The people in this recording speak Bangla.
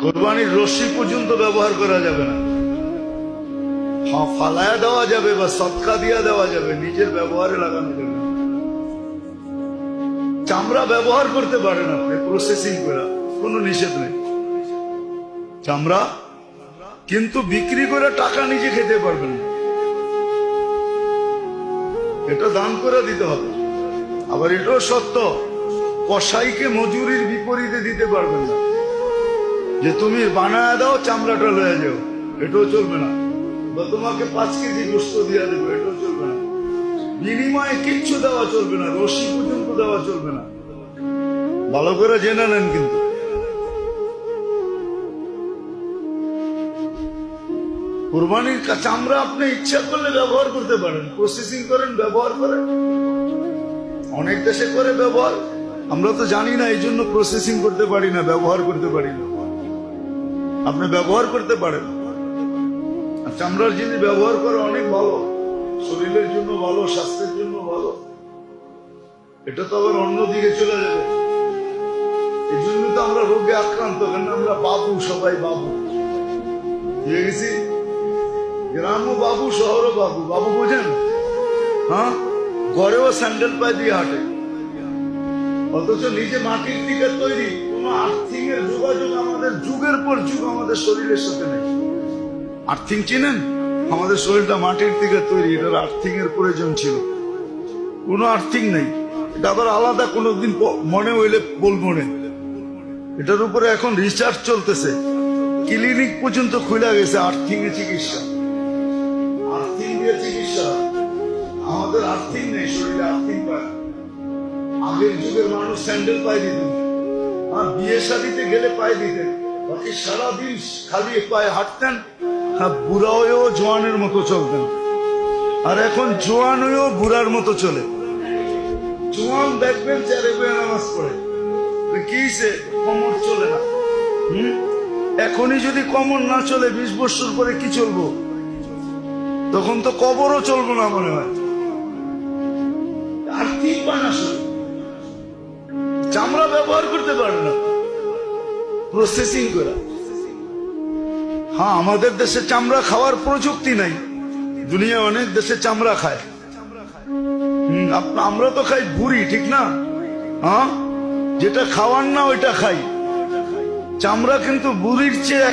কোরবানির রশি পর্যন্ত ব্যবহার করা যাবে না। হ্যাঁ, ফালায়া দেওয়া যাবে বা সৎকা দিয়া দেওয়া যাবে, নিজের ব্যবহারে লাগানো যাবে না। চামড়া ব্যবহার করতে পারেন আপনি প্রসেসিং করে, কোনো নিষেধ নেই চামড়া, কিন্তু বিক্রি করে টাকা নিজে খেতে পারবেন না, এটা দান করে দিতে হবে। আবার এটাও সত্য, কসাইকে মজুরির বিপরীতে দিতে পারবেন না, যে তুমি বানায় দাও চামড়াটা লয়ে যাও, এটাও চলবে না। বা তোমাকে 5 কেজি গোস্ত দিয়ে দেবো, এটাও চলবে না। বিনিময়ে কিচ্ছু দেওয়া চলবে না, রশি পর্যন্ত দেওয়া চলবে না। ভালো করে জেনে নেন। কিন্তু কুরবানির চামড়া আপনি ইচ্ছা করলে ব্যবহার করতে পারেন, প্রসেসিং করেন, ব্যবহার করেন। অনেক দেশে করে ব্যবহার, আমরা তো জানি না, এই জন্য প্রসেসিং করতে পারি না, ব্যবহার করতে পারি না। আপনি ব্যবহার করতে পারেন। চামড়ার জিনিস ব্যবহার করা অনেক ভালো, শরীরের জন্য ভালো, স্বাস্থ্যের জন্য ভালো। এটা তো আবার অন্যদিকে চলে যাবে। এই জন্য তো আমরা রোগে আক্রান্ত, কেন আমরা বাবু, সবাই বাবু দিয়ে গেছি। গ্রামও বাবু, শহরও বাবু। বাবু বোঝেন? হ্যাঁ, ঘরেও স্যান্ডেল পায়ে দিয়ে হাঁটে, অথচ নিজে মাটির দিকে তৈরি। কোন আর্থিং এর যোগাযোগ আমাদের যুগের পর যুগ আমাদের শরীরের সাথে নেই। আর্থিং চিনেন? আমাদের শরীরটা মাটির দিকে তৈরি, এটার আর্থিং এর প্রয়োজন ছিল, কোনো আর্থিং নেই। এটা আবার আলাদা কোনোদিন মনে হইলে বলবো না। এটার উপরে এখন রিসার্চ চলতেছে, ক্লিনিক পর্যন্ত খুলে গেছে আর্থিং এ চিকিৎসা। আর্থিং দিয়ে চিকিৎসা, আমাদের আর্থিং নেই, শরীরে আর্থিং পায়। আগের যুগের মানুষ স্যান্ডেল পায়ে দিতেন, আর বিয়ে শাদিতে গেলে পায়ে দিতেন, বাকি সারাদিন খালি পায়ে হাঁটতেন। বুড়া হয়েও জোয়ানের মতো চলতেন, আর এখন জোয়ান হয়েও বুড়ার মতো চলে। জোয়ান দেখবেন চেয়ারে বয়ে নামাজ পড়ে, কি কমর চলে না। এখনই যদি কমর না চলে, 20 বছর পরে কি চলবো? তখন তো কবরও চলবো না মনে হয়। আর্থিক বানা চামড়া ব্যবহার করতে পারে না, প্রসেসিং করা। হ্যাঁ, আমাদের দেশে চামড়া খাওয়ার প্রযুক্তি নাই, দুনিয়া অনেক দেশে চামড়া খায়। আমরা তো খাই ভুড়ি, ঠিক না? হ্যাঁ, যেটা খাওয়ার না ওইটা খাই। চামড়া কিন্তু বুড়ির চেয়ে